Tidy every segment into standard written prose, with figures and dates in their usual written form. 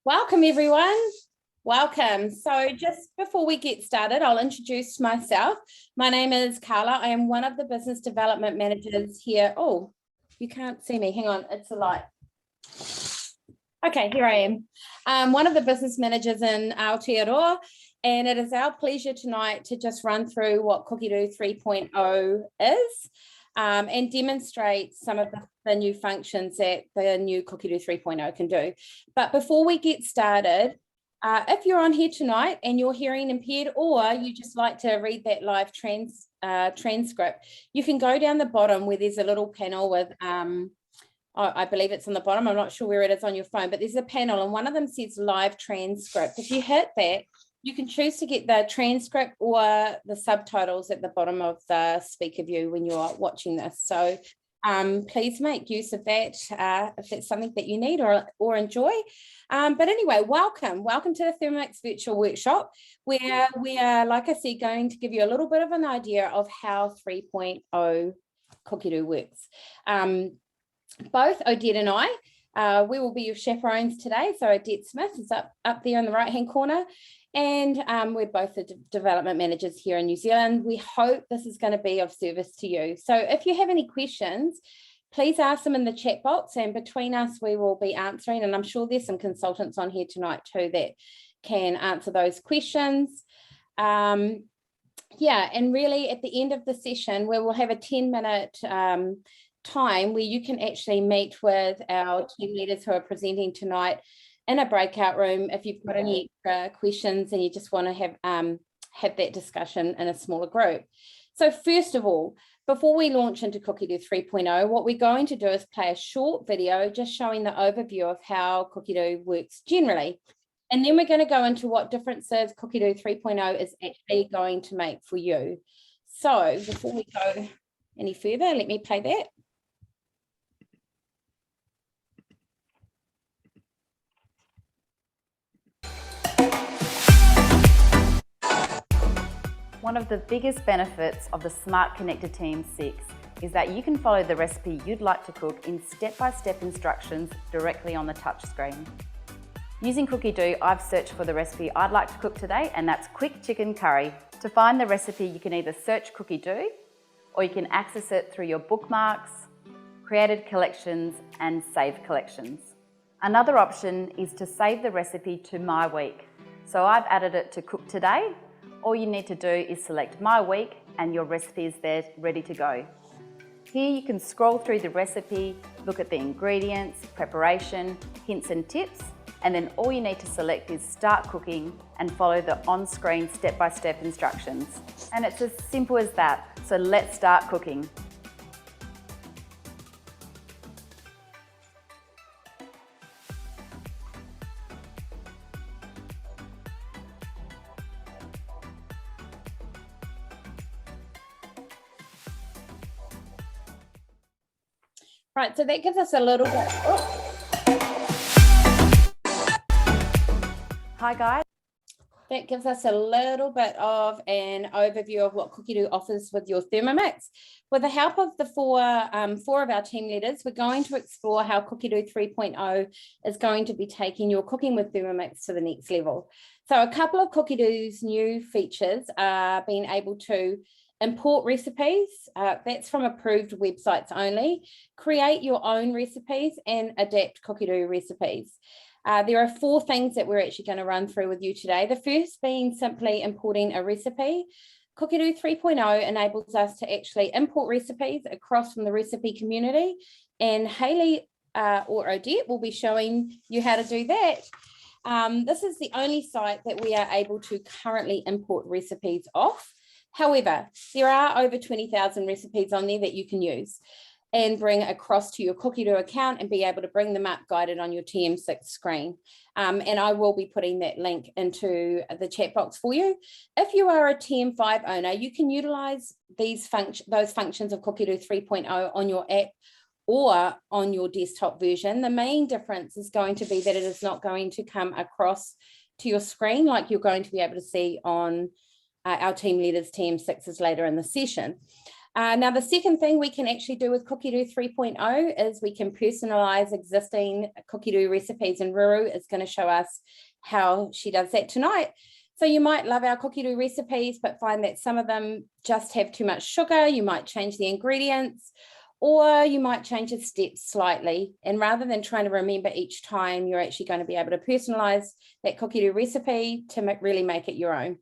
Welcome, everyone. Welcome. So just before we get started, I'll introduce myself. My name is Carla. I am one of the business development managers here. Oh, you can't see me. Hang on, it's a light. Okay, here I am. I'm one of the business managers in Aotearoa, and it is our pleasure tonight to just run through what Cookidoo 3.0 is and demonstrate some of the new functions that the new Cookidoo 3.0 can do. But before we get started, if you're on here tonight and you're hearing impaired, or you just like to read that live transcript, you can go down the bottom where there's a little panel with, I believe it's on the bottom, I'm not sure where it is on your phone, but there's a panel and one of them says live transcript. If you hit that, you can choose to get the transcript or the subtitles at the bottom of the speaker view when you're watching this. So please make use of that if that's something that you need or enjoy. But anyway, welcome to the Thermomix virtual workshop, where we are, like I said, going to give you a little bit of an idea of how 3.0 Cookidoo works. Both Odette and I, we will be your chaperones today. So Odette Smith is up there in the right-hand corner. And we're both the development managers here in New Zealand. We hope this is going to be of service to you. So if you have any questions, please ask them in the chat box, and between us, we will be answering. And I'm sure there's some consultants on here tonight too that can answer those questions. Yeah, and really at the end of the session, we will have a 10-minute time where you can actually meet with our team leaders who are presenting tonight in a breakout room if you've got any extra questions and you just want to have that discussion in a smaller group. So first of all, before we launch into Cookidoo 3.0, what we're going to do is play a short video just showing the overview of how Cookidoo works generally. And then we're going to go into what differences Cookidoo 3.0 is actually going to make for you. So before we go any further, let me play that. One of the biggest benefits of the Smart Connected Team 6 is that you can follow the recipe you'd like to cook in step-by-step instructions directly on the touchscreen. Using Cookidoo, I've searched for the recipe I'd like to cook today, and that's quick chicken curry. To find the recipe, you can either search Cookidoo, or you can access it through your bookmarks, created collections, and saved collections. Another option is to save the recipe to My Week. So I've added it to Cook Today. All you need to do is select My Week and your recipe is there ready to go. Here you can scroll through the recipe, look at the ingredients, preparation, hints and tips, and then all you need to select is Start Cooking and follow the on-screen step-by-step instructions. And it's as simple as that, so let's start cooking. Right, so that gives us a little bit. Hi guys. That gives us a little bit of an overview of what Cookidoo offers with your Thermomix. With the help of the four of our team leaders, we're going to explore how Cookidoo 3.0 is going to be taking your cooking with Thermomix to the next level. So a couple of Cookidoo's new features are being able to import recipes, that's from approved websites only, create your own recipes, and adapt Cookidoo recipes. There are 4 things that we're actually going to run through with you today. The first being simply importing a recipe. Cookidoo 3.0 enables us to actually import recipes across from the recipe community, and Hayley or Odette will be showing you how to do that. This is the only site that we are able to currently import recipes off. However, there are over 20,000 recipes on there that you can use and bring across to your Cookidoo account and be able to bring them up guided on your TM6 screen. And I will be putting that link into the chat box for you. If you are a TM5 owner, you can utilize those functions of Cookidoo 3.0 on your app or on your desktop version. The main difference is going to be that it is not going to come across to your screen like you're going to be able to see on our team leaders TM6s later in the session. Now, the second thing we can actually do with Cookidoo 3.0 is we can personalize existing Cookidoo recipes, and Ruru is going to show us how she does that tonight. So you might love our Cookidoo recipes, but find that some of them just have too much sugar. You might change the ingredients, or you might change the steps slightly. And rather than trying to remember each time, you're actually going to be able to personalize that Cookidoo recipe to really make it your own.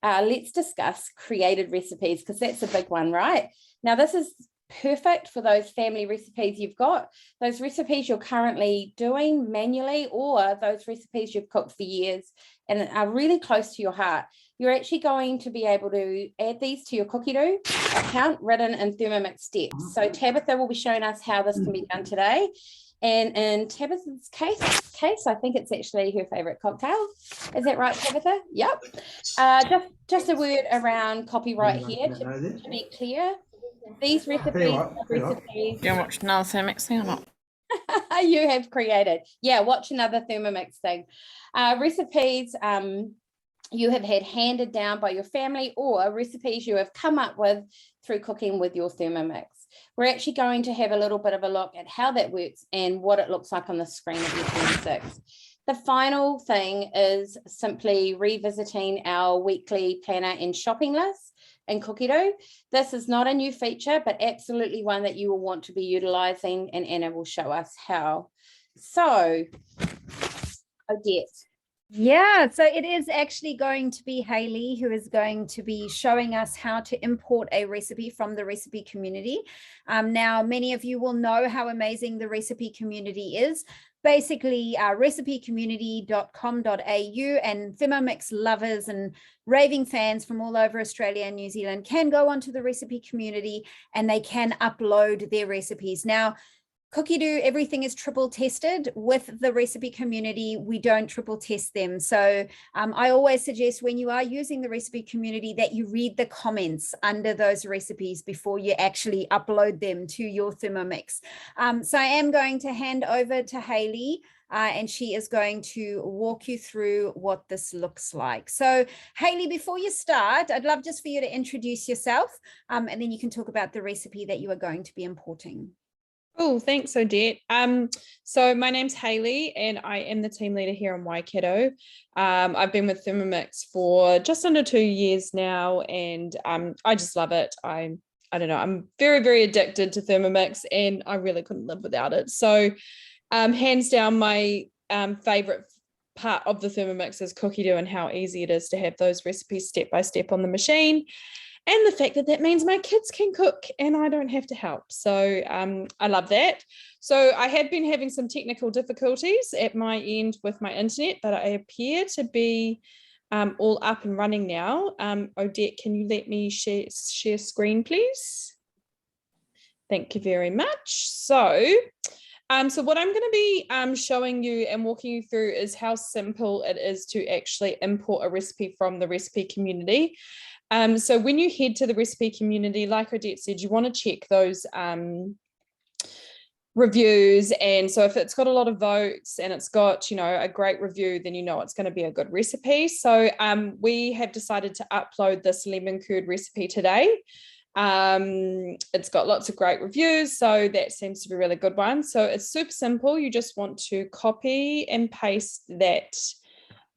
Let's discuss created recipes, because that's a big one, right? Now, this is perfect for those family recipes you've got, those recipes you're currently doing manually, or those recipes you've cooked for years and are really close to your heart. You're actually going to be able to add these to your Cookidoo account written in Thermomix steps. So Tabitha will be showing us how this can be done today. And in Tabitha's case, I think it's actually her favorite cocktail. Is that right, Tabitha? Yep. Just a word around copyright here to be clear. These recipes are recipes. You watch another Thermomix thing or not? You have created. Yeah, watch another Thermomix thing. Recipes you have had handed down by your family, or recipes you have come up with through cooking with your Thermomix. We're actually going to have a little bit of a look at how that works and what it looks like on the screen of your Thermomix. The final thing is simply revisiting our weekly planner and shopping list in Cookidoo. This is not a new feature, but absolutely one that you will want to be utilizing, and Anna will show us how. So, Odette. Yeah, so it is actually going to be Hayley who is going to be showing us how to import a recipe from the recipe community. Now, many of you will know how amazing the recipe community is. Basically, recipecommunity.com.au, and Thermomix lovers and raving fans from all over Australia and New Zealand can go onto the recipe community and they can upload their recipes. Now, Cookidoo, everything is triple tested. With the recipe community, we don't triple test them. So I always suggest when you are using the recipe community that you read the comments under those recipes before you actually upload them to your Thermomix. So I am going to hand over to Hayley, and she is going to walk you through what this looks like. So Hayley, before you start, I'd love just for you to introduce yourself, and then you can talk about the recipe that you are going to be importing. Oh, thanks, Odette. So my name's Hayley, and I am the team leader here in Waikato. I've been with Thermomix for just under 2 years now, and I just love it. I don't know, I'm very, very addicted to Thermomix, and I really couldn't live without it. So hands down, my favorite part of the Thermomix is Cookidoo, and how easy it is to have those recipes step by step on the machine. And the fact that that means my kids can cook and I don't have to help. So I love that. So I have been having some technical difficulties at my end with my internet, but I appear to be all up and running now. Odette, can you let me share screen, please? Thank you very much. So what I'm going to be showing you and walking you through is how simple it is to actually import a recipe from the recipe community. So when you head to the recipe community, like Odette said, you want to check those reviews. And so if it's got a lot of votes and it's got, you know, a great review, then you know it's going to be a good recipe. So we have decided to upload this lemon curd recipe today. It's got lots of great reviews, so that seems to be a really good one. So it's super simple. You just want to copy and paste that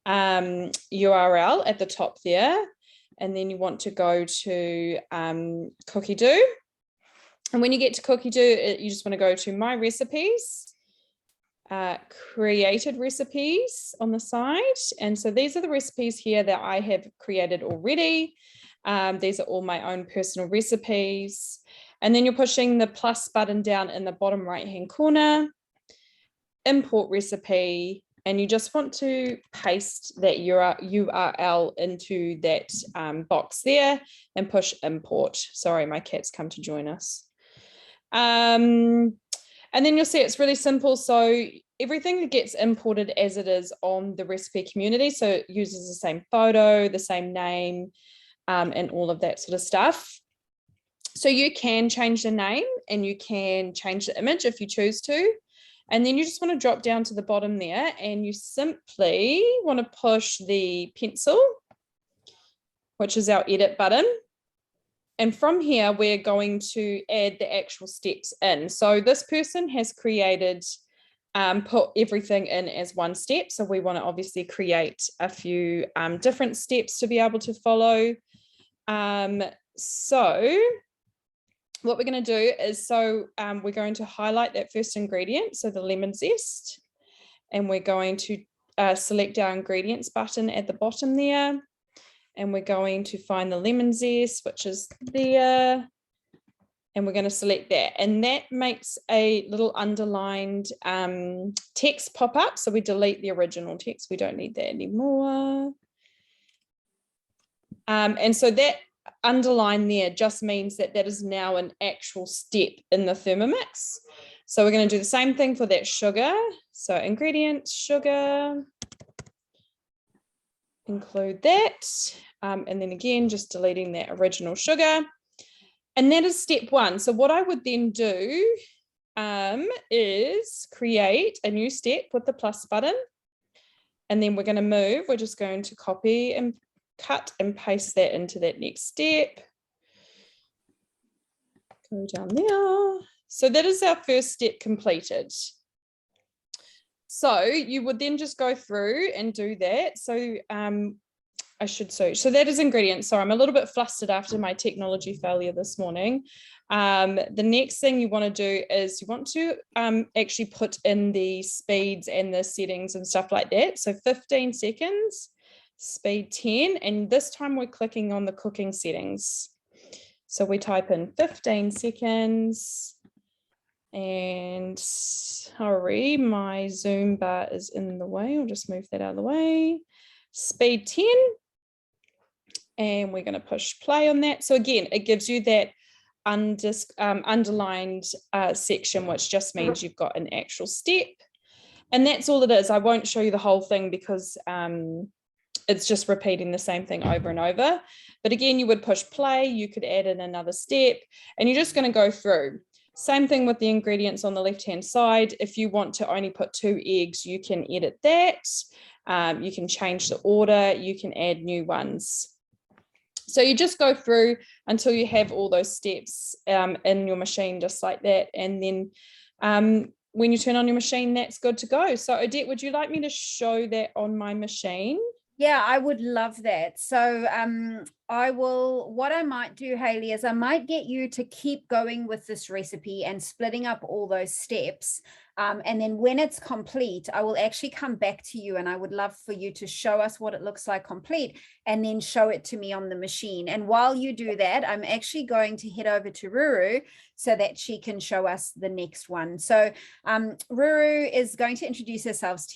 URL at the top there. And then you want to go to Cookidoo. And when you get to Cookidoo, you just want to go to My Recipes, Created Recipes on the side. And so these are the recipes here that I have created already. These are all my own personal recipes. And then you're pushing the plus button down in the bottom right-hand corner, import recipe, and you just want to paste that URL into that box there and push import. Sorry, my cat's come to join us. And then you'll see it's really simple. So everything that gets imported as it is on the recipe community. So it uses the same photo, the same name, and all of that sort of stuff. So you can change the name and you can change the image if you choose to. And then you just want to drop down to the bottom there and you simply want to push the pencil, which is our edit button. And from here, we're going to add the actual steps in. So this person has created, put everything in as one step. So we want to obviously create a few different steps to be able to follow. So what we're going to do is, we're going to highlight that first ingredient, so the lemon zest, and we're going to select our ingredients button at the bottom there. And we're going to find the lemon zest, which is there, and we're going to select that. And that makes a little underlined text pop up. So we delete the original text. We don't need that anymore. And so that underline there just means that that is now an actual step in the Thermomix. So we're going to do the same thing for that sugar. So ingredients, sugar. Include that, and then again just deleting that original sugar, and that is step one. So what I would then do is create a new step with the plus button, and then we're going to move. We're just going to copy and cut and paste that into that next step. Go down there. So that is our first step completed. So you would then just go through and do that. So so that is ingredients. So I'm a little bit flustered after my technology failure this morning. The next thing you want to do is you want to actually put in the speeds and the settings and stuff like that. So 15 seconds, speed 10, and this time we're clicking on the cooking settings. So we type in 15 seconds. And sorry, my Zoom bar is in the way. I'll just move that out of the way. Speed 10. And we're going to push play on that. So again, it gives you that underlined section, which just means you've got an actual step. And that's all it is. I won't show you the whole thing because it's just repeating the same thing over and over. But again, you would push play. You could add in another step, and you're just going to go through. Same thing with the ingredients on the left-hand side. If you want to only put 2 eggs, you can edit that. You can change the order. You can add new ones. So you just go through until you have all those steps in your machine, just like that. And then when you turn on your machine, that's good to go. So Odette, would you like me to show that on my machine? Yeah, I would love that. So what I might do, Hayley, is I might get you to keep going with this recipe and splitting up all those steps. And then when it's complete, I will actually come back to you, and I would love for you to show us what it looks like complete and then show it to me on the machine. And while you do that, I'm actually going to head over to Ruru so that she can show us the next one. So Ruru is going to introduce herself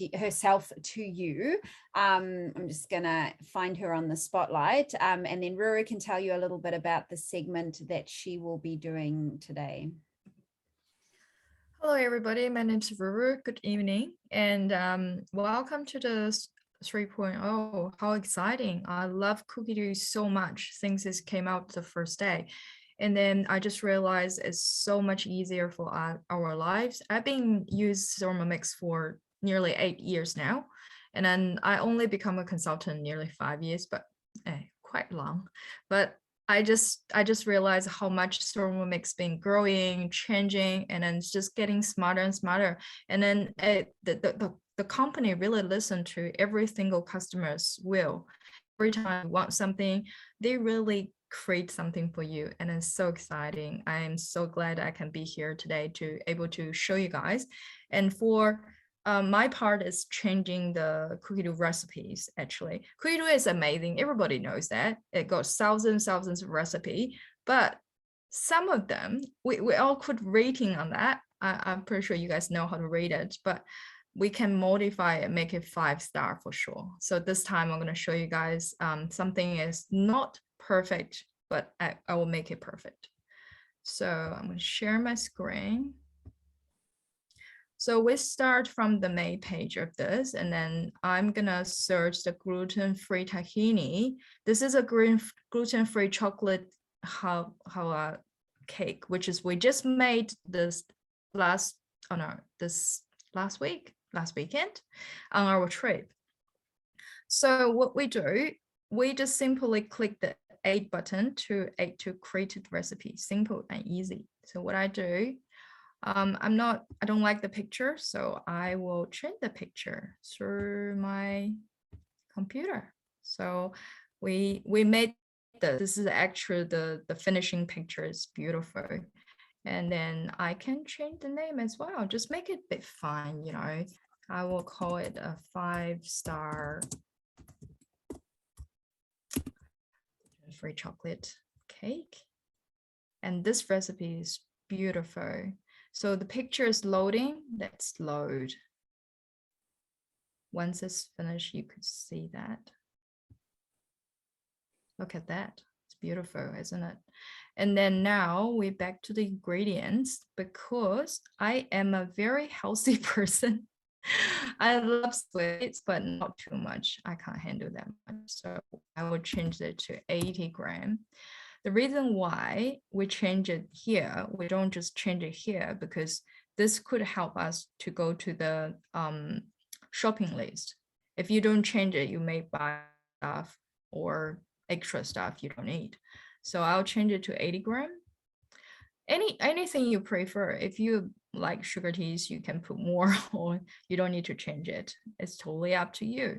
to you. I'm just going to find her on the spotlight, and then Ruru can tell you a little bit about the segment that she will be doing today. Hello, everybody. My name is Ruru. Good evening, and welcome to the 3.0. How exciting! I love Cookidoo so much since it came out the first day. And then I just realized it's so much easier for our lives. I've been using Thermomix for nearly 8 years now. And then I only become a consultant nearly 5 years, but quite long. But I just realized how much Thermomix been growing, changing, and then it's just getting smarter and smarter. And then the company really listened to every single customer's will. Every time you want something, they really create something for you, and it's so exciting. I am so glad I can be here today to able to show you guys. And for my part is changing the Cookidoo recipes. Actually, Cookidoo is amazing. Everybody knows that it got thousands of recipe, but some of them we all put rating on that. I'm pretty sure you guys know how to rate it, but we can modify it, make it 5-star for sure. So this time I'm going to show you guys something is not perfect, but I will make it perfect. So I'm going to share my screen. So we start from the main page of this, and then I'm gonna search the gluten-free tahini. This is a gluten-free chocolate cake, which is we just made this last weekend on our trip. So what we do, we just simply click the add button to add to created recipe, simple and easy. So what I do, I don't like the picture, so I will change the picture through my computer. So we made this is actually the finishing picture is beautiful. And then I can change the name as well. Just make it a bit fun, you know. I will call it a 5-star free chocolate cake. And this recipe is beautiful. So the picture is loading. Let's load. Once it's finished, you could see that. Look at that. It's beautiful, isn't it? And then now we're back to the ingredients because I am a very healthy person. I love sweets, but not too much. I can't handle that much. So I will change it to 80 grams. The reason why we change it here, we don't just change it here because this could help us to go to the shopping list. If you don't change it, you may buy stuff or extra stuff you don't need. So I'll change it to 80 grams. Anything you prefer. If you like sugar teas, you can put more, or you don't need to change it. It's totally up to you.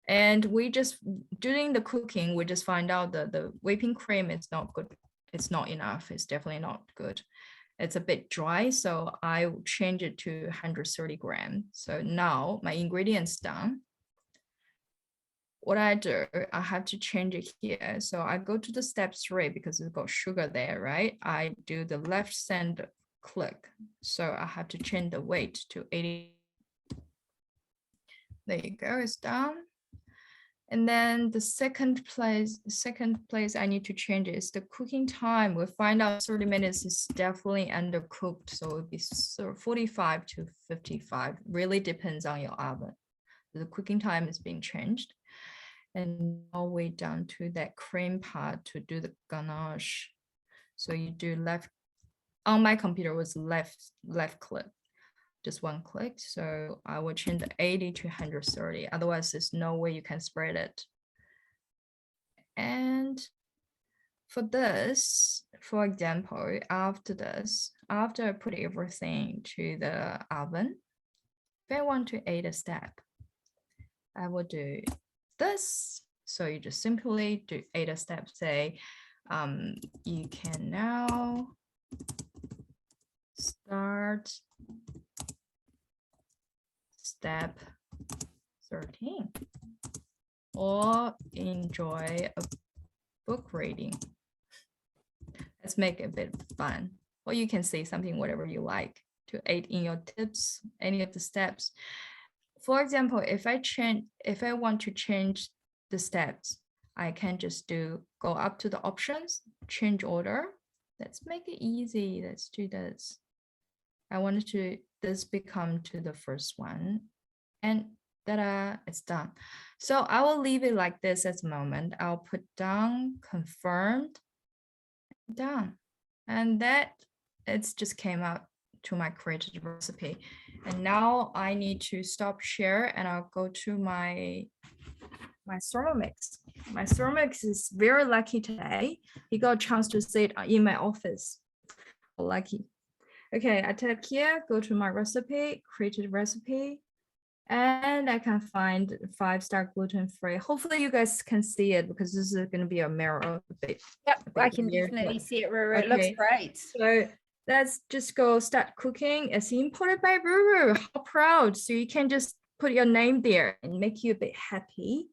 And we just, during the cooking, we just find out that the whipping cream is not good. It's not enough. It's definitely not good. It's a bit dry, so I will change it to 130 grams. So now my ingredients done. What I do, I have to change it here. So I go to the step 3 because it's got sugar there, right? I do the left send click. So I have to change the weight to 80. There you go, it's done. And then the second place I need to change is the cooking time. We'll find out 30 minutes is definitely undercooked. So it'll be 45 to 55, really depends on your oven. The cooking time is being changed. And now we're down to that cream part to do the ganache. So you do left, on my computer was left click, just one click. So I will change the 80 to 130. Otherwise, there's no way you can spread it. And for this, for example, after I put everything to the oven, if I want to add a step, I will do this. So you just simply do add a step, say, you can now start step 13 or enjoy a book reading. Let's make it a bit fun. Or you can say something, whatever you like to aid in your tips, any of the steps. For example, if I want to change the steps, I can just go up to the options, change order. Let's make it easy. Let's do this. I wanted to this become to the first one, and ta-da, it's done. So I will leave it like this at the moment. I'll put down confirmed, done, and that it's just came out to my created recipe. And now I need to stop share and I'll go to my Thermomix. My Thermomix is very lucky today. He got a chance to sit in my office. Lucky. Okay, I tap here, go to my recipe, created recipe, and I can find 5-star gluten-free. Hopefully you guys can see it because this is going to be a mirror. Yep, I can definitely see it, Ruru. It looks great. So let's just go start cooking. It's imported by Ruru. How proud. So you can just put your name there and make you a bit happy.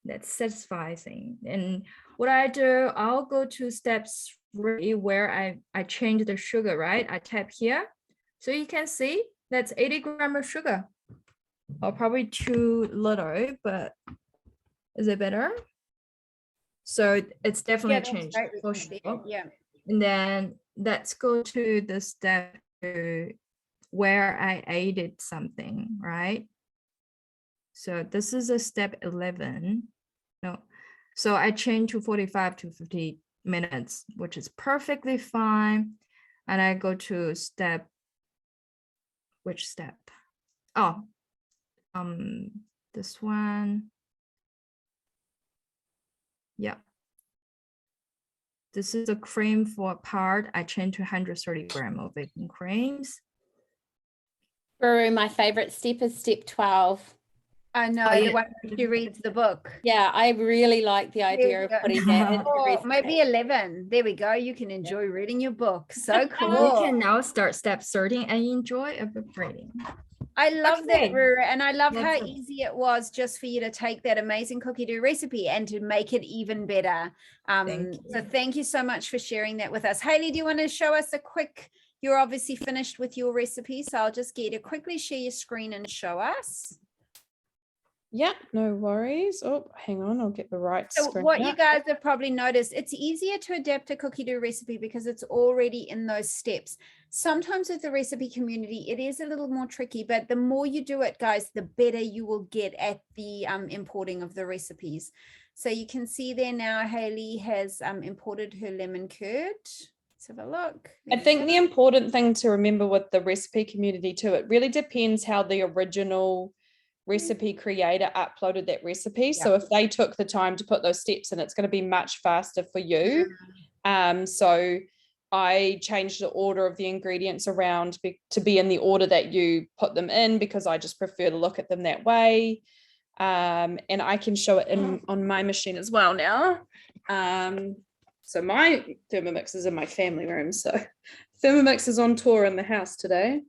That's satisfying. And what I do, I'll go to step 3 where I change the sugar, right? I tap here. So you can see that's 80 grams of sugar. Or probably too little, but is it better? So it's definitely changed. For sure. Yeah. And then let's go to the step where I added something, right? So this is a step 11. No, so I changed to 45 to 50 minutes, which is perfectly fine. And I go to step, which step? Oh, this one. Yeah. This is a cream for part. I changed to 130 grams of whipping creams. Ruru, my favorite step is step 12. I know, Oh, the yeah. one where she reads the book. Yeah, I really like the idea of go. putting that into Or recipe. maybe 11. There we go. You can enjoy reading your book. So You cool. can now start step 13 and enjoy a book reading. I love that, Okay. Ruru, and I love how That's it. easy it was just for you to take that amazing Cookidoo recipe and to make it even better. Thank So you. thank you so much for sharing that with us. Hayley, do you want to show us a quick, you're obviously finished with your recipe, so I'll just get you to quickly share your screen and show us. Yeah, no worries. Oh, hang on, I'll get the right So screen what you up. guys have probably noticed, it's easier to adapt a Cookidoo recipe because it's already in those steps. Sometimes with the recipe community, it is a little more tricky, but the more you do it, guys, the better you will get at the importing of the recipes. So you can see there now, Hayley has imported her lemon curd. Let's have a look. I think the important thing to remember with the recipe community too, it really depends how the original recipe creator uploaded that recipe. So if they took the time to put those steps in, it's going to be much faster for you. So I changed the order of the ingredients around to be in the order that you put them in, because I just prefer to look at them that way. And I can show it on my machine as well now. So my Thermomix is in my family room. So Thermomix is on tour in the house today.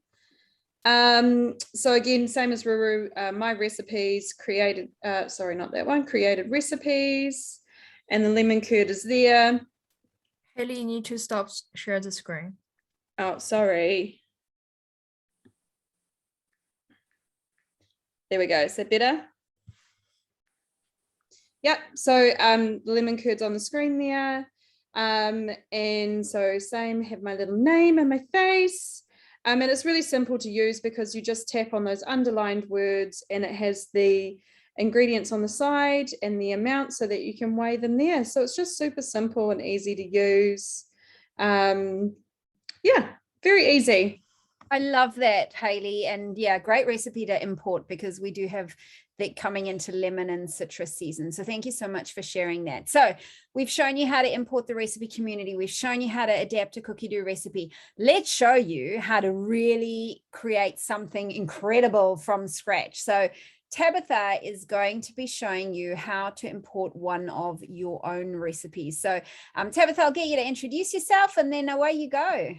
So again, same as Ruru, my recipes created, sorry, not that one, created recipes, and the lemon curd is there. Hayley, you need to stop share the screen. Oh, sorry. There we go. Is that better? Yep. So the lemon curd's on the screen there. And so same, have my little name and my face. And it's really simple to use because you just tap on those underlined words and it has the ingredients on the side and the amount so that you can weigh them there. So it's just super simple and easy to use. Yeah, very easy. I love that, Hayley. And yeah, great recipe to import because we do have that coming into lemon and citrus season. So thank you so much for sharing that. So we've shown you how to import the recipe community. We've shown you how to adapt a Cookidoo recipe. Let's show you how to really create something incredible from scratch. So Tabitha is going to be showing you how to import one of your own recipes. So Tabitha, I'll get you to introduce yourself and then away you go.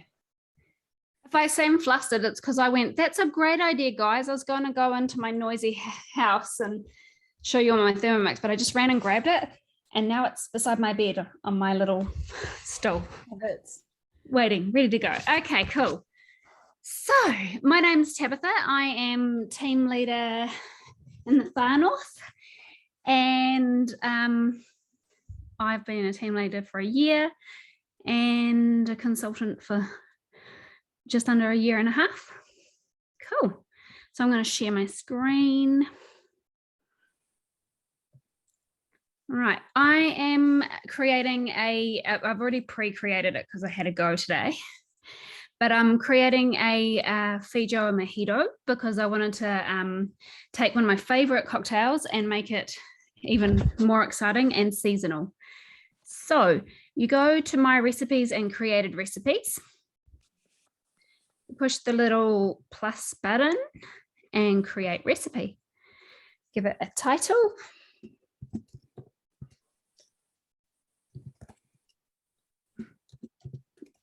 If I seem flustered, it's because I went, that's a great idea, guys. I was going to go into my noisy house and show you on my Thermomix, but I just ran and grabbed it. And now it's beside my bed on my little stool. Waiting, ready to go. Okay, cool. So my name's Tabitha. I am team leader in the far north. And I've been a team leader for a year and a consultant for just under a year and a half. Cool. So I'm going to share my screen. All right. I am creating I've already pre-created it because I had a go today, but I'm creating a Feijoa mojito because I wanted to take one of my favorite cocktails and make it even more exciting and seasonal. So you go to my recipes and created recipes. Push the little plus button and create recipe. Give it a title.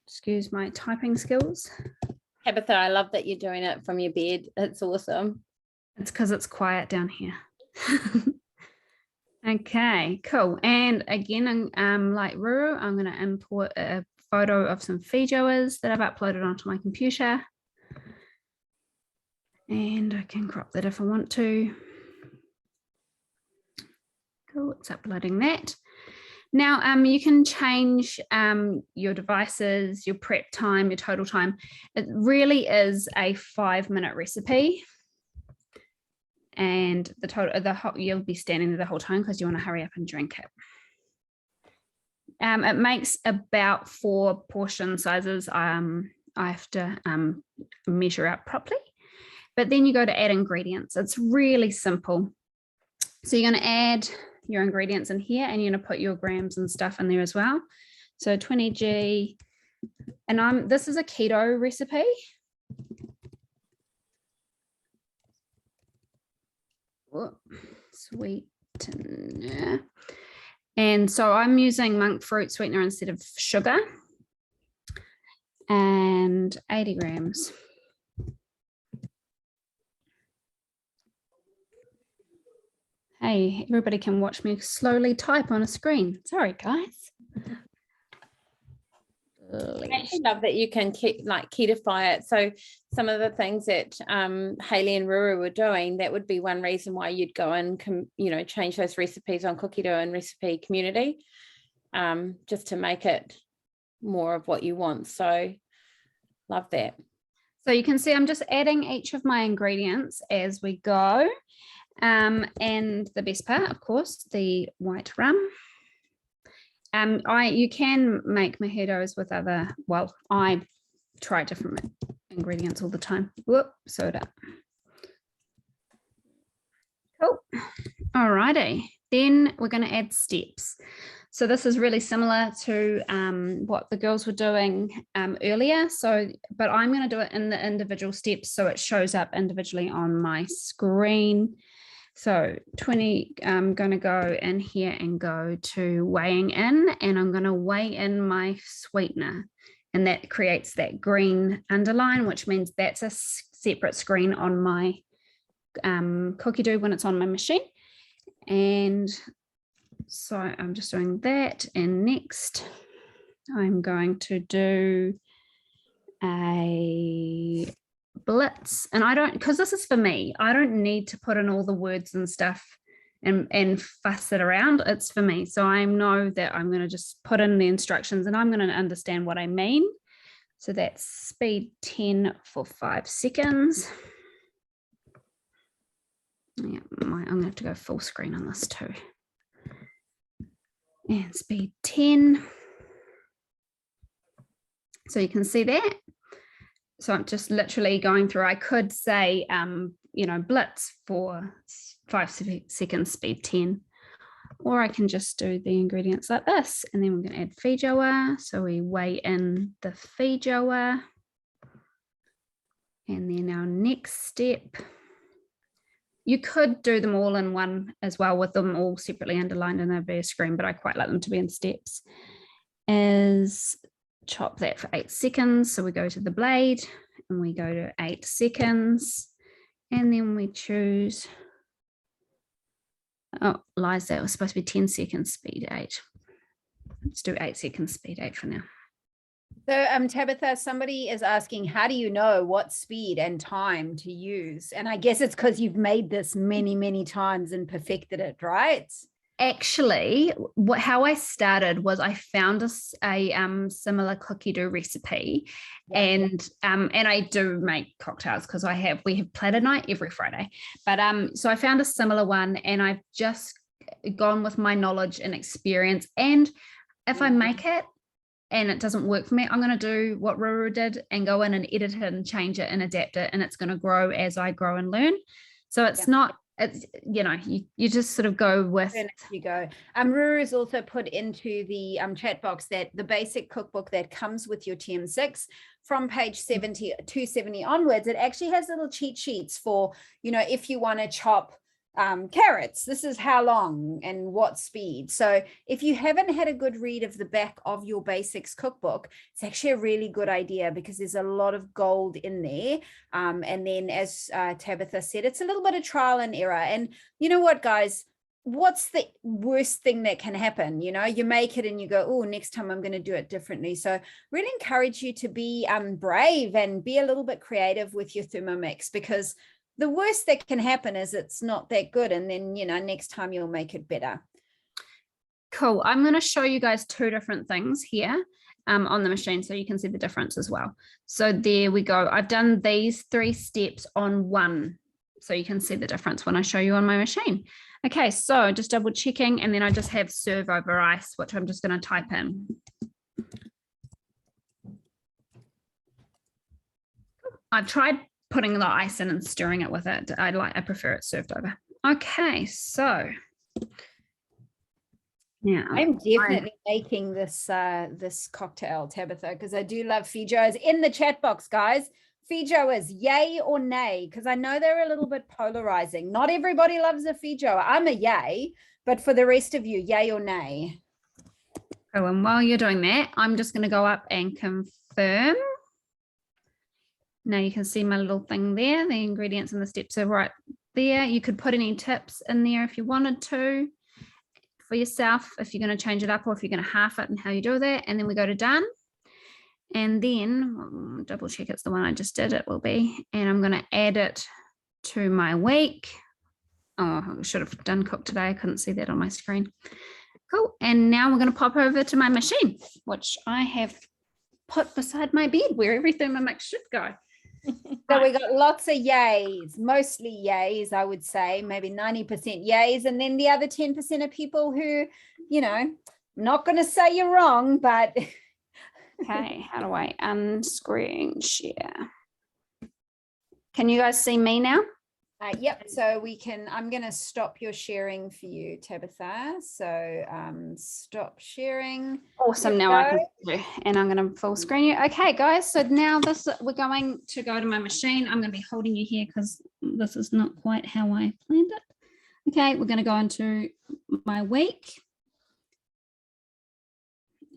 Excuse my typing skills. Tabitha, I love that you're doing it from your bed. It's awesome. It's because it's quiet down here. Okay, cool. And again, like Ruru, I'm going to import a photo of some Feijoas that I've uploaded onto my computer. And I can crop that if I want to. Cool, it's uploading that. Now, you can change your devices, your prep time, your total time. It really is a 5-minute recipe. And you'll be standing there the whole time because you want to hurry up and drink it. It makes about 4 portion sizes. I have to measure out properly. But then you go to add ingredients. It's really simple. So you're going to add your ingredients in here and you're going to put your grams and stuff in there as well. So 20G, and this is a keto recipe. Whoop, sweetener. And so I'm using monk fruit sweetener instead of sugar, and 80 grams. Hey, everybody can watch me slowly type on a screen. Sorry, guys. I actually love that you can ketify it. So some of the things that Hayley and Ruru were doing, that would be one reason why you'd go and change those recipes on Cookidoo and recipe community, just to make it more of what you want. So love that. So you can see I'm just adding each of my ingredients as we go. And the best part, of course, the white rum. You can make mojitos with other, well, I try different ingredients all the time. Whoop, soda. Cool. All righty. Then we're going to add steps. So this is really similar to what the girls were doing earlier. But I'm going to do it in the individual steps so it shows up individually on my screen. So 20, I'm going to go in here and go to weighing in, and I'm going to weigh in my sweetener, and that creates that green underline, which means that's a separate screen on my Cookidoo when it's on my machine. And so I'm just doing that, and next I'm going to do a blitz, and I don't, because this is for me, I don't need to put in all the words and stuff and fuss it around. It's for me, so I know that I'm going to just put in the instructions and I'm going to understand what I mean. So that's speed 10 for 5 seconds. Yeah, I'm going to have to go full screen on this too. And speed 10. So you can see that. So I'm just literally going through. I could say, blitz for 5 seconds, speed 10, or I can just do the ingredients like this. And then we're going to add feijoa. So we weigh in the feijoa. And then our next step, you could do them all in one as well, with them all separately underlined and there'd be a screen, but I quite like them to be in steps, is chop that for 8 seconds. So we go to the blade and we go to 8 seconds, and then we choose, oh, lies, that was supposed to be 10 seconds, speed 8. Let's do 8 seconds, speed 8 for now. So Tabitha, somebody is asking, how do you know what speed and time to use? And I guess it's because you've made this many, many times and perfected it, right? Actually, how I started was I found a similar Cookidoo recipe, and I do make cocktails because we have platter night every Friday. But so I found a similar one, and I've just gone with my knowledge and experience. And if I make it and it doesn't work for me, I'm going to do what Ruru did and go in and edit it and change it and adapt it, and it's going to grow as I grow and learn. So it's not. It's, you just sort of go with. You go. Ruru's also put into the chat box that the basic cookbook that comes with your TM6 from page 270 onwards, it actually has little cheat sheets for, if you want to chop carrots, this is how long and what speed. So if you haven't had a good read of the back of your basics cookbook, it's actually a really good idea because there's a lot of gold in there. And then as Tabitha said, it's a little bit of trial and error. And you know what, guys, what's the worst thing that can happen? You make it and you go, oh, next time I'm going to do it differently. So really encourage you to be brave and be a little bit creative with your Thermomix, because the worst that can happen is it's not that good. And then, next time you'll make it better. Cool. I'm going to show you guys 2 different things here on the machine so you can see the difference as well. So there we go. I've done these 3 steps on one, so you can see the difference when I show you on my machine. Okay, so just double checking, and then I just have serve over ice, which I'm just going to type in. I've tried putting the ice in and stirring it with it. I prefer it served over. Okay, so Yeah. I'm definitely making this this cocktail, Tabitha, because I do love Fijoas. In the chat box, guys, Fijoas, yay or nay? Because I know they're a little bit polarizing. Not everybody loves a Fijoa. I'm a yay, but for the rest of you, yay or nay? Oh, and while you're doing that, I'm just going to go up and confirm. Now you can see my little thing there. The ingredients and the steps are right there. You could put any tips in there if you wanted to for yourself, if you're going to change it up or if you're going to half it and how you do that. And then we go to done. And then double check it's the one I just did, it will be. And I'm going to add it to my week. Oh, I should have done cook today. I couldn't see that on my screen. Cool. And now we're going to pop over to my machine, which I have put beside my bed where every Thermomix should go. So we got lots of yays, mostly yays, I would say, maybe 90% yays. And then the other 10% of people who, you know, I'm not going to say you're wrong, but. Okay, how do I unscreen share? Can you guys see me now? Yep, so we can, I'm going to stop your sharing for you, Tabitha. So stop sharing. Awesome, now I can do, and I'm going to full screen you. Okay, guys, so now we're going to go to my machine. I'm going to be holding you here because this is not quite how I planned it. Okay, we're going to go into my week.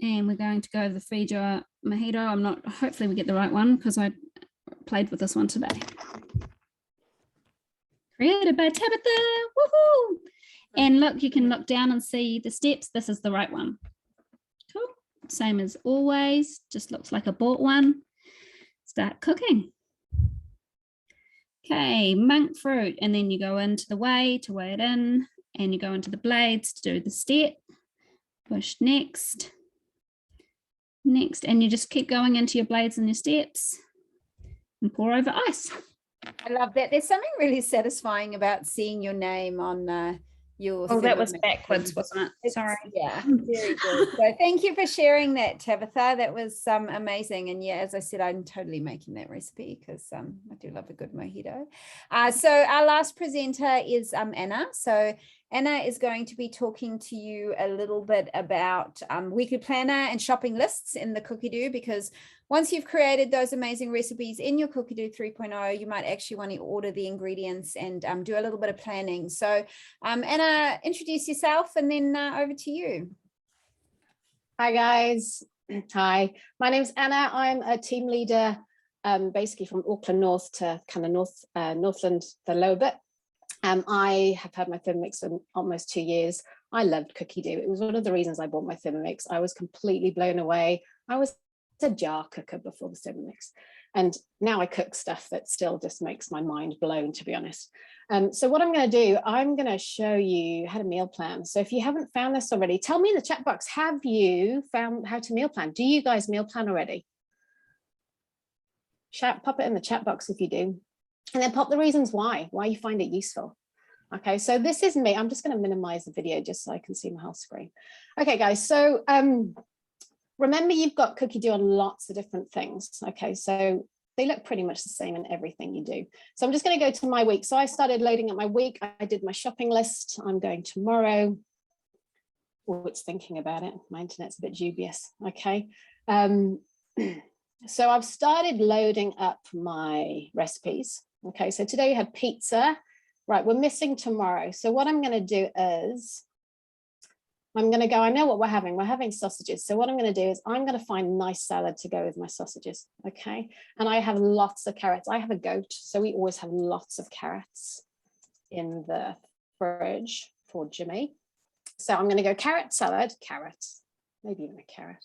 And we're going to go to the Fijoa Mojito. Hopefully we get the right one because I played with this one today. Created by Tabitha, woohoo! And look, you can look down and see the steps. This is the right one. Cool, same as always, just looks like a bought one. Start cooking. Okay, monk fruit, and then you go into the whey to weigh it in, and you go into the blades to do the step. Push next, and you just keep going into your blades and your steps and pour over ice. I love that. There's something really satisfying about seeing your name on your. Oh, that was backwards, wasn't it? Sorry. Yeah, very good. So thank you for sharing that, Tabitha. That was amazing. And yeah, as I said, I'm totally making that recipe because I do love a good mojito. So our last presenter is Anna. So Anna is going to be talking to you a little bit about weekly planner and shopping lists in the Cookidoo, because once you've created those amazing recipes in your Cookidoo 3.0, you might actually want to order the ingredients and do a little bit of planning. So Anna, introduce yourself and then over to you. Hi guys. Hi, my name's Anna. I'm a team leader basically from Auckland North to kind of Northland, the lower bit. I have had my Thermomix for almost 2 years. I loved Cookidoo. It was one of the reasons I bought my Thermomix. I was completely blown away. I was a jar cooker before the Thermomix, and now I cook stuff that still just makes my mind blown, to be honest. So what I'm going to do, I'm going to show you how to meal plan. So if you haven't found this already, tell me in the chat box, have you found how to meal plan? Do you guys meal plan already? Pop it in the chat box if you do. And then pop the reasons why you find it useful. Okay, so this is me. I'm just going to minimize the video just so I can see my whole screen. Okay, guys, so remember you've got Cookidoo on lots of different things. Okay, so they look pretty much the same in everything you do. So I'm just going to go to my week. So I started loading up my week. I did my shopping list. I'm going tomorrow. Oh, it's thinking about it. My internet's a bit dubious. Okay. So I've started loading up my recipes. Okay, so today we had pizza. Right, we're missing tomorrow. So what I'm going to do is I'm going to go, I know what we're having sausages. So what I'm going to do is I'm going to find a nice salad to go with my sausages. Okay, and I have lots of carrots. I have a goat, so we always have lots of carrots in the fridge for Jimmy. So I'm going to go carrot salad, carrots, maybe even a carrot.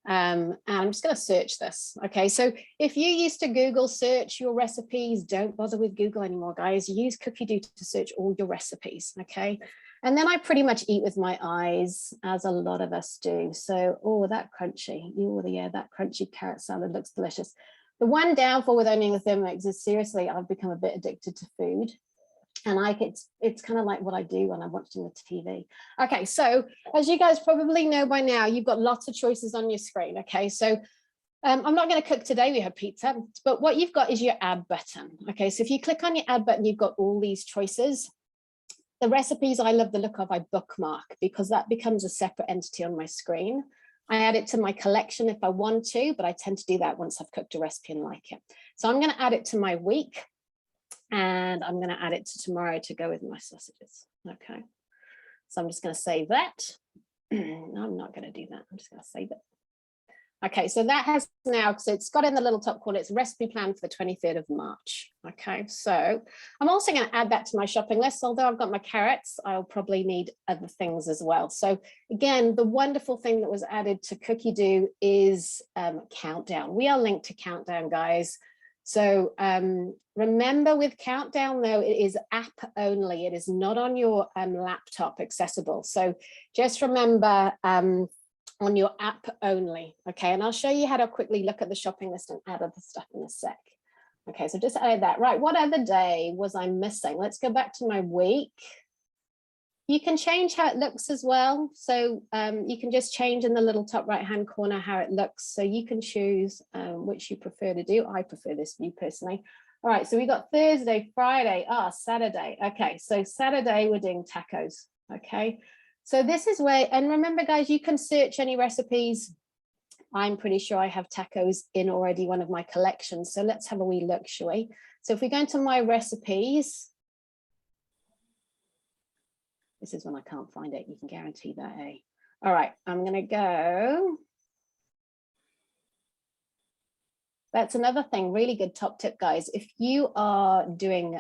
And I'm just going to search this. Okay, so if you used to Google search your recipes, don't bother with Google anymore, guys. Use Cookidoo to search all your recipes. Okay, and then I pretty much eat with my eyes, as a lot of us do. So, oh, that crunchy, yeah, that crunchy carrot salad looks delicious. The one downfall with owning the Thermomix is seriously, I've become a bit addicted to food. And it's kind of like what I do when I'm watching the TV. Okay, so as you guys probably know by now, you've got lots of choices on your screen. Okay, so I'm not going to cook today. We have pizza, but what you've got is your add button. Okay, so if you click on your add button, you've got all these choices. The recipes I love the look of, I bookmark because that becomes a separate entity on my screen. I add it to my collection if I want to, but I tend to do that once I've cooked a recipe and like it. So I'm going to add it to my week, and I'm going to add it to tomorrow to go with my sausages. Okay. So I'm just going to save that. No, I'm not going to do that. I'm just going to save it. Okay, so that has now, so it's got in the little top corner, it's a recipe plan for the 23rd of March. Okay, so I'm also going to add that to my shopping list. Although I've got my carrots, I'll probably need other things as well. So again, the wonderful thing that was added to Cookidoo is Countdown. We are linked to Countdown, guys. So remember, with Countdown though, it is app only. It is not on your laptop accessible. So just remember, on your app only. Okay, and I'll show you how to quickly look at the shopping list and add other stuff in a sec. Okay, so just add that. Right, what other day was I missing? Let's go back to my week. You can change how it looks as well. So you can just change in the little top right hand corner how it looks. So you can choose which you prefer to do. I prefer this view personally. All right, so we got Thursday, Friday, Saturday. Okay, so Saturday we're doing tacos. Okay. So this is where, and remember guys, you can search any recipes. I'm pretty sure I have tacos in already one of my collections. So let's have a wee look, shall we? So if we go into my recipes, this is when I can't find it. You can guarantee that, eh? All right, I'm gonna go. That's another thing, really good top tip, guys. If you are doing,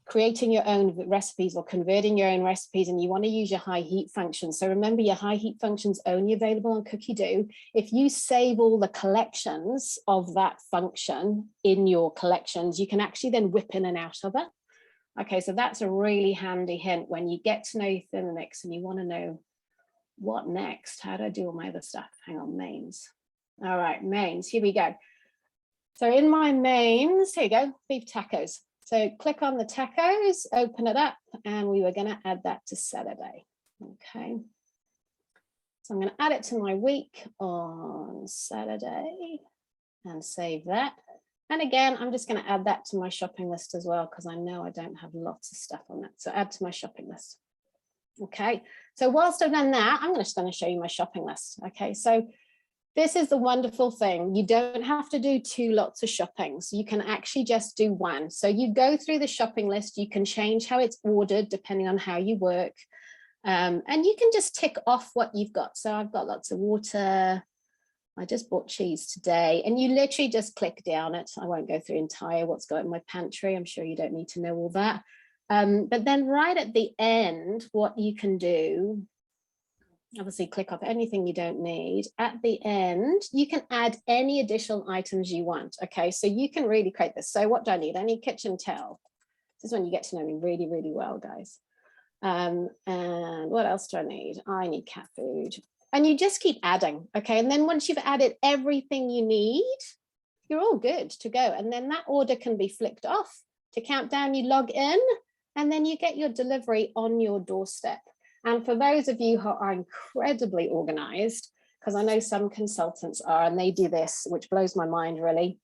creating your own recipes or converting your own recipes and you want to use your high heat function. So remember, your high heat function's only available on Cookidoo. If you save all the collections of that function in your collections, you can actually then whip in and out of it. Okay, so that's a really handy hint when you get to know your Thermomix and you want to know what next. How do I do all my other stuff? Hang on, mains. All right, mains, here we go. So in my mains, here you go, beef tacos. So click on the tacos, open it up, and we were going to add that to Saturday. Okay. So I'm going to add it to my week on Saturday and save that. And again, I'm just going to add that to my shopping list as well, because I know I don't have lots of stuff on that. So add to my shopping list. Okay. So whilst I've done that, I'm just going to show you my shopping list. Okay. So this is the wonderful thing. You don't have to do two lots of shopping. So you can actually just do one. So you go through the shopping list, you can change how it's ordered depending on how you work. And you can just tick off what you've got. So I've got lots of water. I just bought cheese today, and you literally just click down it. I won't go through entire what's got in my pantry. I'm sure you don't need to know all that. But then right at the end, what you can do, obviously click off anything you don't need. At the end, you can add any additional items you want. Okay, so you can really create this. So what do I need? I need kitchen towel. This is when you get to know me really, really well, guys. And what else do I need? I need cat food. And you just keep adding, okay? And then once you've added everything you need, you're all good to go. And then that order can be flicked off to Countdown. You log in, and then you get your delivery on your doorstep. And for those of you who are incredibly organized, because I know some consultants are, and they do this, which blows my mind really,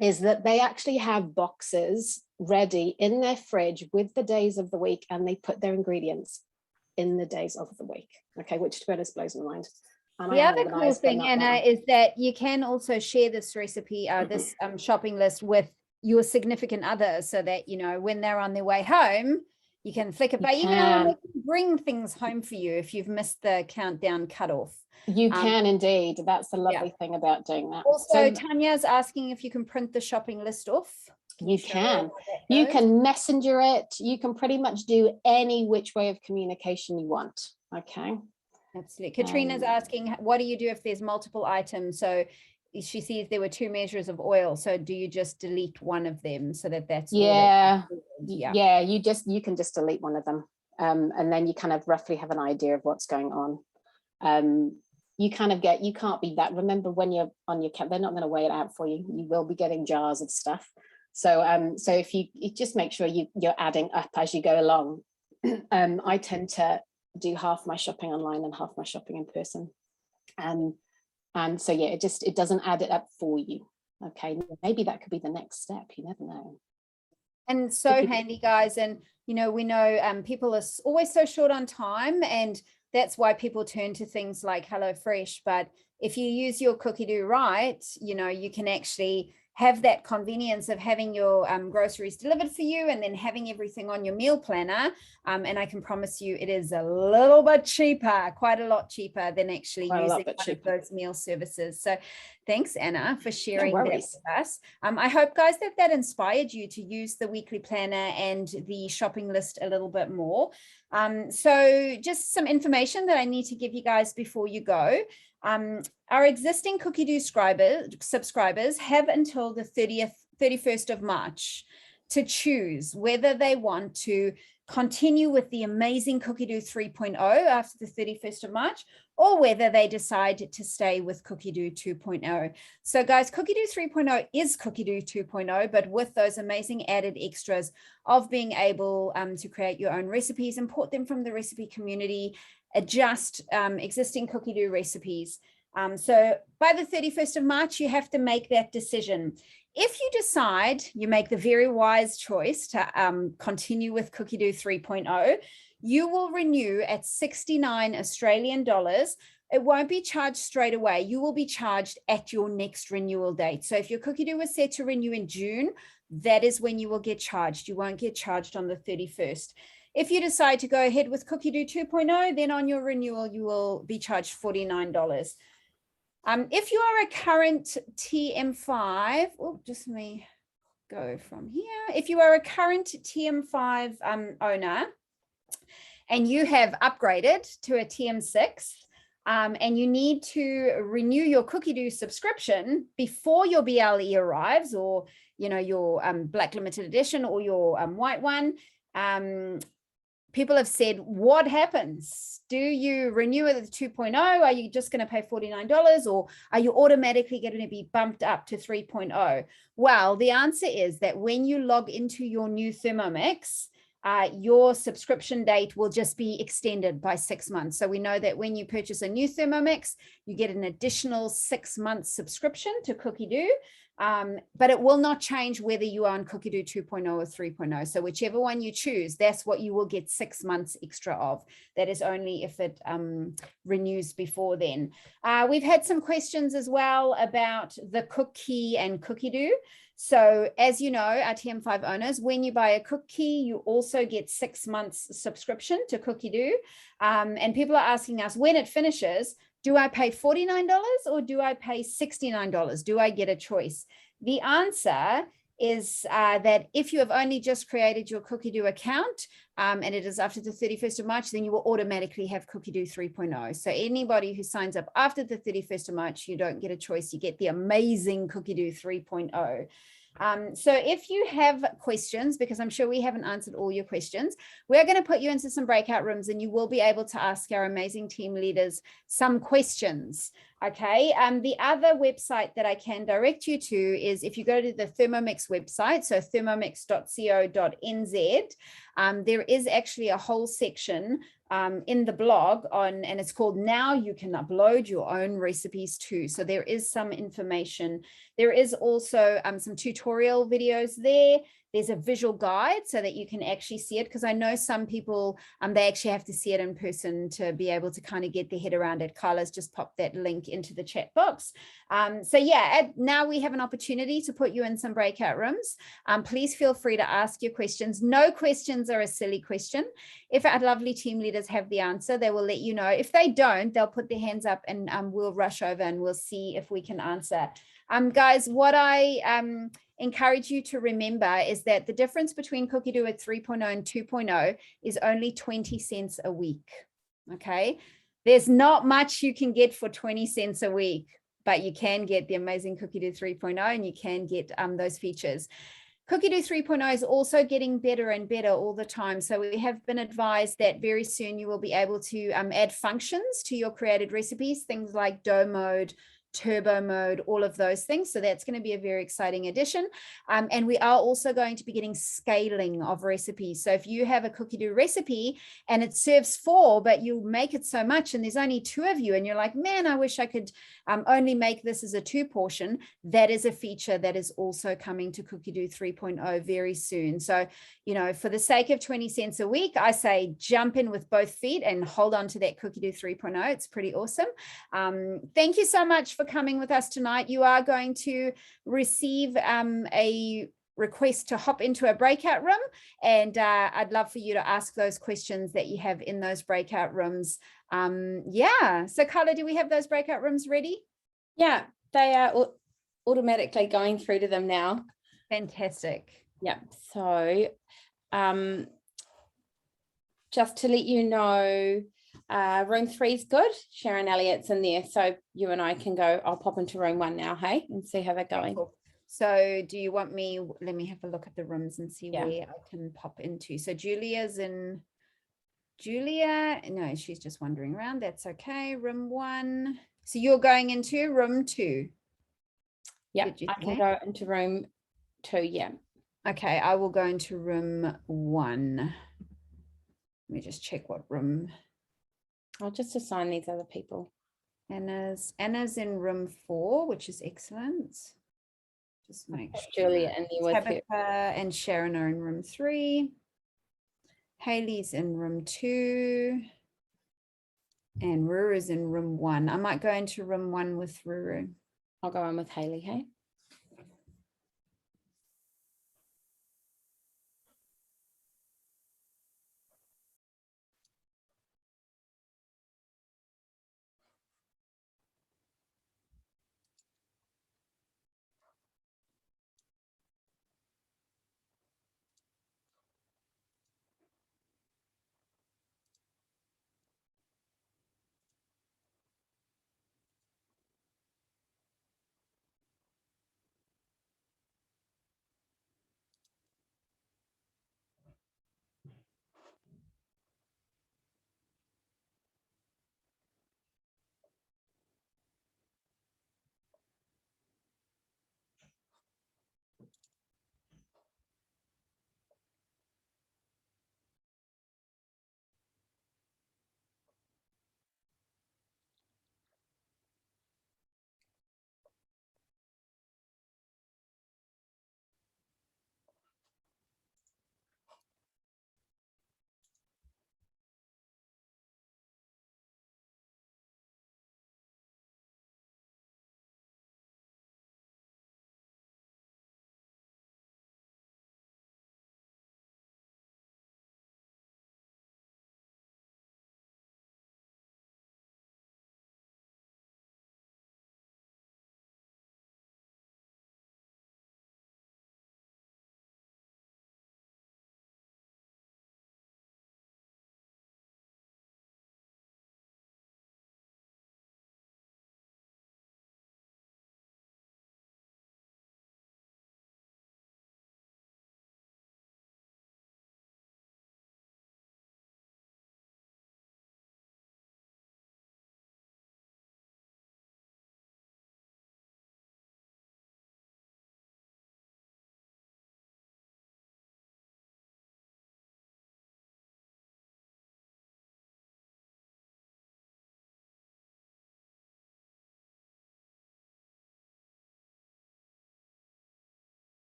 is that they actually have boxes ready in their fridge with the days of the week, and they put their ingredients in the days of the week. Okay, which to be honest blows my mind. And the other cool thing, Anna, is that you can also share this recipe, this shopping list with your significant other, so that, you know, when they're on their way home, you can flick it by email and they can bring things home for you if you've missed the Countdown cutoff. You can indeed. That's the lovely thing about doing that. Also, Tanya's asking if you can print the shopping list off. You can. You can messenger it. You can pretty much do any which way of communication you want. Okay. Absolutely. Katrina's asking, what do you do if there's multiple items? So she sees there were 2 measures of oil. So do you just delete one of them so that that's you can just delete one of them, and then you kind of roughly have an idea of what's going on. You kind of get, you can't be that, remember when you're on your they're not going to weigh it out for you. You will be getting jars of stuff. So so if you just make sure you're adding up as you go along. I tend to do half my shopping online and half my shopping in person. And so, yeah, it doesn't add it up for you. Okay, maybe that could be the next step. You never know. And so handy, guys. And, you know, we know people are always so short on time, and that's why people turn to things like HelloFresh. But if you use your Cookidoo right, you know, you can actually have that convenience of having your groceries delivered for you and then having everything on your meal planner. And I can promise you it is a little bit cheaper, quite a lot cheaper than actually using one of those meal services. So thanks, Anna, for sharing that with us. I hope, guys, that inspired you to use the weekly planner and the shopping list a little bit more. So just some information that I need to give you guys before you go. Our existing Cookidoo subscribers have until the 31st of March to choose whether they want to continue with the amazing Cookidoo 3.0 after the 31st of March, or whether they decide to stay with Cookidoo 2.0. So guys, Cookidoo 3.0 is Cookidoo 2.0, but with those amazing added extras of being able to create your own recipes, import them from the recipe community, adjust existing Cookidoo recipes. So by the 31st of March, you have to make that decision. If you decide, you make the very wise choice to continue with Cookidoo 3.0, you will renew at 69 Australian dollars. It won't be charged straight away. You will be charged at your next renewal date. So if your Cookidoo was set to renew in June, that is when you will get charged. You won't get charged on the 31st. If you decide to go ahead with Cookidoo 2.0, then on your renewal, you will be charged $49. If you are a current TM5, just let me go from here. If you are a current TM5 owner and you have upgraded to a TM6 and you need to renew your Cookidoo subscription before your BLE arrives, or you know, your black limited edition or your white one, people have said, what happens? Do you renew it at 2.0? Are you just going to pay $49, or are you automatically going to be bumped up to 3.0? Well, the answer is that when you log into your new Thermomix, your subscription date will just be extended by 6 months. So we know that when you purchase a new Thermomix, you get an additional 6 months subscription to Cookidoo. But it will not change whether you are on Cookidoo 2.0 or 3.0. So whichever one you choose, that's what you will get 6 months extra of. That is only if it renews before then. We've had some questions as well about the Cook Key and Cookidoo. So as you know, our TM5 owners, when you buy a Cook Key, you also get 6 months subscription to Cookidoo. And people are asking us, when it finishes, do I pay $49 or do I pay $69? Do I get a choice? The answer is that if you have only just created your Cookidoo account and it is after the 31st of March, then you will automatically have Cookidoo 3.0. So anybody who signs up after the 31st of March, you don't get a choice. You get the amazing Cookidoo 3.0. So if you have questions, because I'm sure we haven't answered all your questions, we're going to put you into some breakout rooms and you will be able to ask our amazing team leaders some questions. Okay. The other website that I can direct you to is if you go to the Thermomix website, so thermomix.co.nz, there is actually a whole section in the blog on, and it's called Now You Can Upload Your Own Recipes Too. So there is some information. There is also some tutorial videos there. There's a visual guide so that you can actually see it, because I know some people, they actually have to see it in person to be able to kind of get their head around it. Carla's just popped that link into the chat box. So yeah, now we have an opportunity to put you in some breakout rooms. Please feel free to ask your questions. No questions are a silly question. If our lovely team leaders have the answer, they will let you know. If they don't, they'll put their hands up and we'll rush over and we'll see if we can answer. Guys, what I encourage you to remember is that the difference between Cookidoo at 3.0 and 2.0 is only 20 cents a week. Okay, there's not much you can get for 20 cents a week, but you can get the amazing Cookidoo 3.0 and you can get those features. Cookidoo 3.0 is also getting better and better all the time. So we have been advised that very soon you will be able to add functions to your created recipes, things like dough mode, turbo mode, all of those things. So that's going to be a very exciting addition. And we are also going to be getting scaling of recipes. So if you have a Cookidoo recipe and it serves 4, but you make it so much and there's only 2 of you and you're like, man, I wish I could only make this as a 2 portion. That is a feature that is also coming to Cookidoo 3.0 very soon. So, you know, for the sake of 20 cents a week, I say jump in with both feet and hold on to that Cookidoo 3.0. It's pretty awesome. Thank you so much for coming with us tonight. You are going to receive a request to hop into a breakout room, and I'd love for you to ask those questions that you have in those breakout rooms. Yeah, so Carla, do we have those breakout rooms ready? Yeah, they are automatically going through to them now. Fantastic. Yeah, so just to let you know, room 3 is good. Sharon Elliott's in there, so you and I can go. I'll pop into room 1 now, hey, and see how they're going. Cool. So do you want me, let me have a look at the rooms and see Yeah. where I can pop into. So Julia's in, Julia, no, she's just wandering around. That's okay. Room 1. So you're going into room 2. Yeah, Did you I can say? go into room 2, yeah. Okay, I will go into room 1. Let me just check what room. I'll just assign these other people. Anna's in room 4, which is excellent. Just make Put sure. Julia in there with her. Tabitha and Sharon are in room 3. Haley's in room 2. And Ruru's in room 1. I might go into room 1 with Ruru. I'll go in with Haley, hey?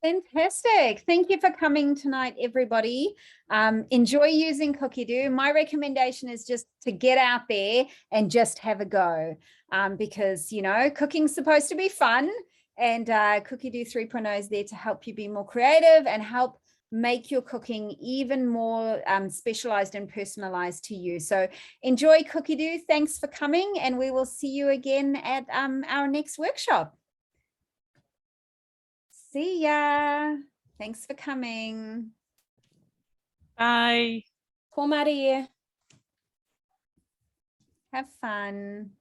Fantastic. Thank you for coming tonight, everybody. Enjoy using Cookidoo. My recommendation is just to get out there and just have a go, because, you know, cooking's supposed to be fun, and Cookidoo 3.0 is there to help you be more creative and help make your cooking even more specialized and personalized to you. So enjoy Cookidoo. Thanks for coming, and we will see you again at our next workshop. See ya. Thanks for coming. Bye. Ko Maria. Have fun.